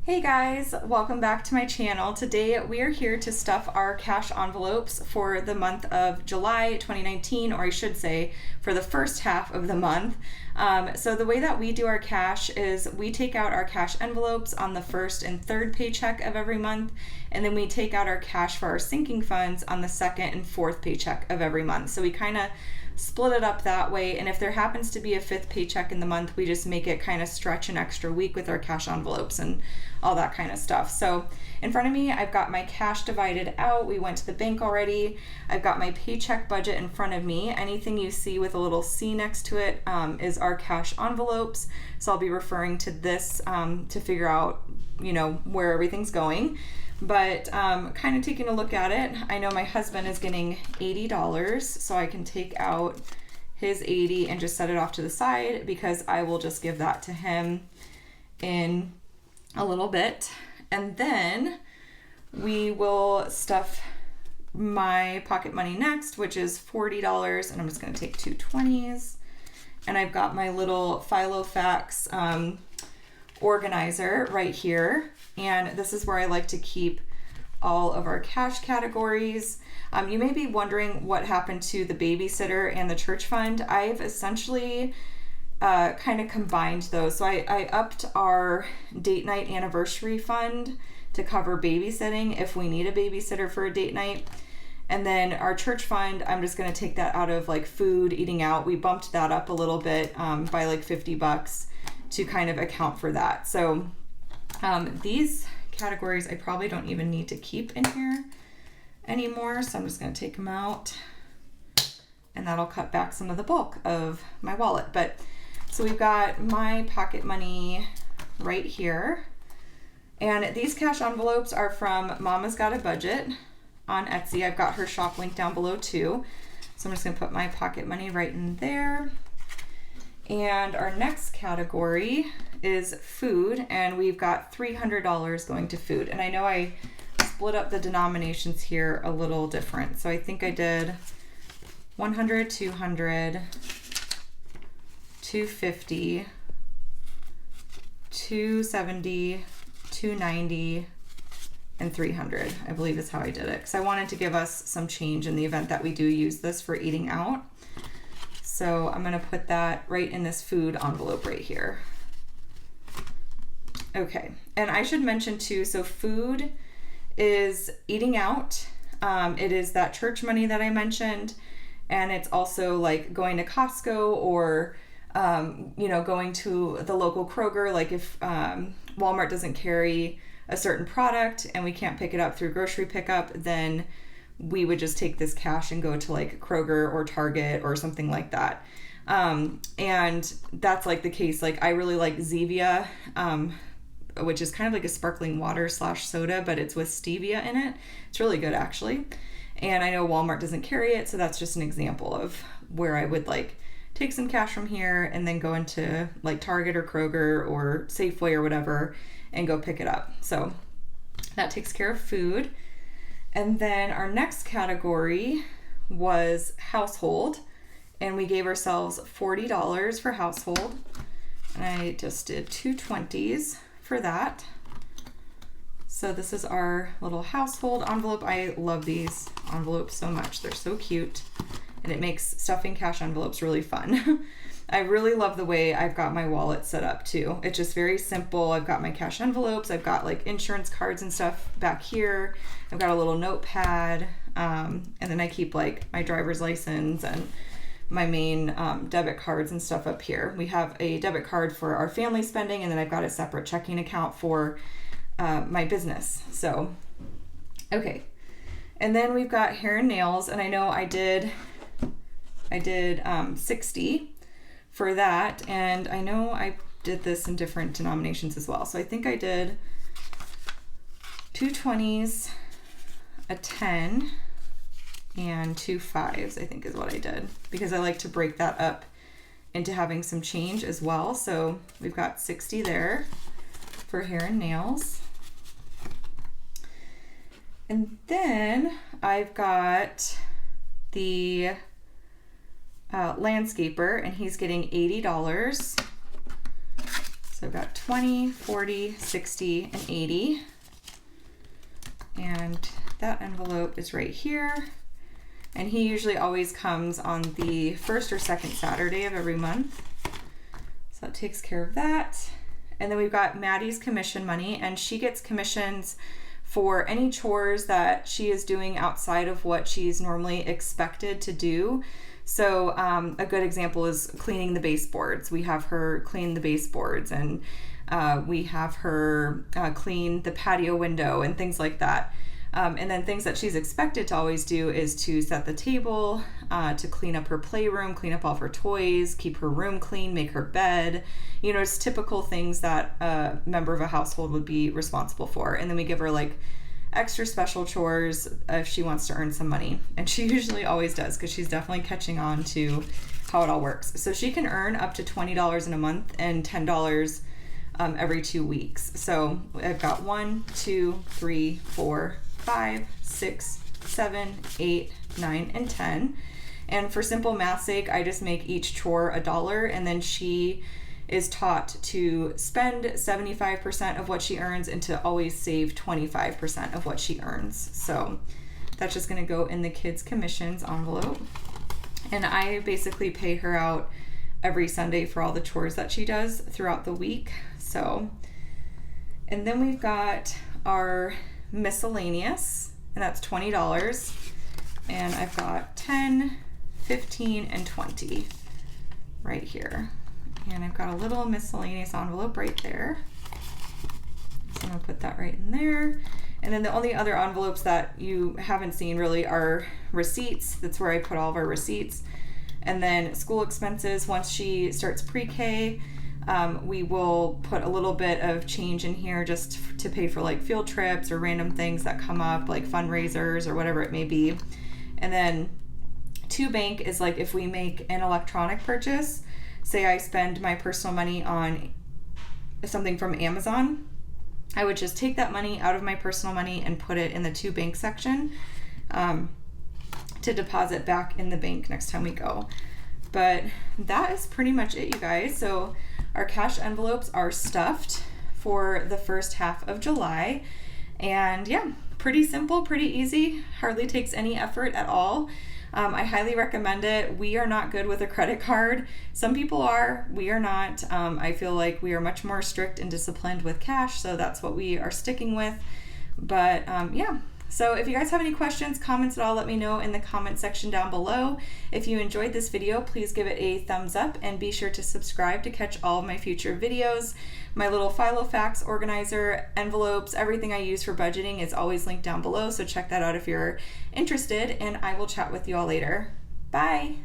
Hey guys, welcome back to my channel. Today we are here to stuff our cash envelopes for the month of July 2019, or I should say for the first half of the month. So the way that we do our cash is we take out our cash envelopes on the first and third paycheck of every month, and then we take out our cash for our sinking funds on the second and fourth paycheck of every month. So we kind of split it up that way, and if there happens to be a fifth paycheck in the month, we just make it kind of stretch an extra week with our cash envelopes and all that kind of stuff. So in front of me, I've got my cash divided out. We went to the bank already. I've got my paycheck budget in front of me. Anything you see with a little C next to it is our cash envelopes. So I'll be referring to this to figure out, where everything's going. But kind of taking a look at it, I know my husband is getting $80, so I can take out his $80 and just set it off to the side because I will just give that to him in a little bit. And then we will stuff my pocket money next, which is $40, and I'm just going to take two 20s. And I've got my little Filofax organizer right here, and this is where I like to keep all of our cash categories. You may be wondering what happened to the babysitter and the church fund. I've essentially kind of combined those. So I upped our date night anniversary fund to cover babysitting if we need a babysitter for a date night. And then our church fund, I'm just going to take that out of like food, eating out. We bumped that up a little bit by like $50 to kind of account for that. So these categories I probably don't even need to keep in here anymore. So I'm just going to take them out, and that'll cut back some of the bulk of my wallet. But so we've got my pocket money right here. And these cash envelopes are from Mama's Got a Budget on Etsy. I've got her shop link down below too. So I'm just going to put my pocket money right in there. And our next category is food, and we've got $300 going to food. And I know I split up the denominations here a little different. So I think I did 100, 200, 250, 270, 290, and 300, I believe is how I did it. Because I wanted to give us some change in the event that we do use this for eating out. So I'm going to put that right in this food envelope right here. Okay, and I should mention too, so food is eating out. It is that church money that I mentioned, and it's also like going to Costco or, going to the local Kroger. Like if Walmart doesn't carry a certain product and we can't pick it up through grocery pickup, then we would just take this cash and go to like Kroger or Target or something like that. And that's like the case. Like I really like Zevia, which is kind of like a sparkling water / soda, but it's with stevia in it. It's really good actually. And I know Walmart doesn't carry it, so that's just an example of where I would like take some cash from here and then go into like Target or Kroger or Safeway or whatever and go pick it up. So that takes care of food. And then our next category was household, and we gave ourselves $40 for household. And I just did two 20s for that. So this is our little household envelope. I love these envelopes so much. They're so cute, and it makes stuffing cash envelopes really fun. I really love the way I've got my wallet set up too. It's just very simple. I've got my cash envelopes. I've got like insurance cards and stuff back here. I've got a little notepad. And then I keep like my driver's license and my main debit cards and stuff up here. We have a debit card for our family spending, and then I've got a separate checking account for my business. So, okay. And then we've got hair and nails, and I know I did 60 for that, and I know I did this in different denominations as well. So I think I did two 20s, a 10, and two 5s, I think is what I did, because I like to break that up into having some change as well. So we've got 60 there for hair and nails. And then I've got the landscaper, and he's getting $80. So So I've got 20, 40, 60, and 80. And that envelope is right here. And he usually always comes on the first or second Saturday of every month. So that takes care of that. And then we've got Maddie's commission money, and she gets commissions for any chores that she is doing outside of what she's normally expected to do. So a good example is cleaning the baseboards. We have her clean the baseboards, and we have her clean the patio window and things like that. And then things that she's expected to always do is to set the table, to clean up her playroom, clean up all of her toys, keep her room clean, make her bed. You know, it's typical things that a member of a household would be responsible for. And then we give her like extra special chores if she wants to earn some money. And she usually always does, because she's definitely catching on to how it all works. So she can earn up to $20 in a month and $10 every 2 weeks. So I've got 1, 2, 3, 4, 5, 6, 7, 8, 9, and 10. And for simple math's sake, I just make each chore $1, and then she is taught to spend 75% of what she earns and to always save 25% of what she earns. So that's just going to go in the kids' commissions envelope. And I basically pay her out every Sunday for all the chores that she does throughout the week. So, and then we've got our miscellaneous, and that's $20. And I've got 10, 15, and 20 right here. And I've got a little miscellaneous envelope right there. So I'm gonna put that right in there. And then the only other envelopes that you haven't seen really are receipts. That's where I put all of our receipts. And then school expenses. Once she starts pre-K, we will put a little bit of change in here just to pay for like field trips or random things that come up, like fundraisers or whatever it may be. And then to bank is like if we make an electronic purchase. Say I spend my personal money on something from Amazon, I would just take that money out of my personal money and put it in the to bank section to deposit back in the bank next time we go. But that is pretty much it, you guys. So our cash envelopes are stuffed for the first half of July. And yeah, pretty simple, pretty easy, hardly takes any effort at all. I highly recommend it. We are not good with a credit card. Some people are, we are not. I feel like we are much more strict and disciplined with cash, so that's what we are sticking with. But yeah, so if you guys have any questions, comments at all, let me know in the comment section down below. If you enjoyed this video, please give it a thumbs up and be sure to subscribe to catch all of my future videos. My little Filofax organizer, envelopes, everything I use for budgeting is always linked down below, so check that out if you're interested, and I will chat with you all later. Bye!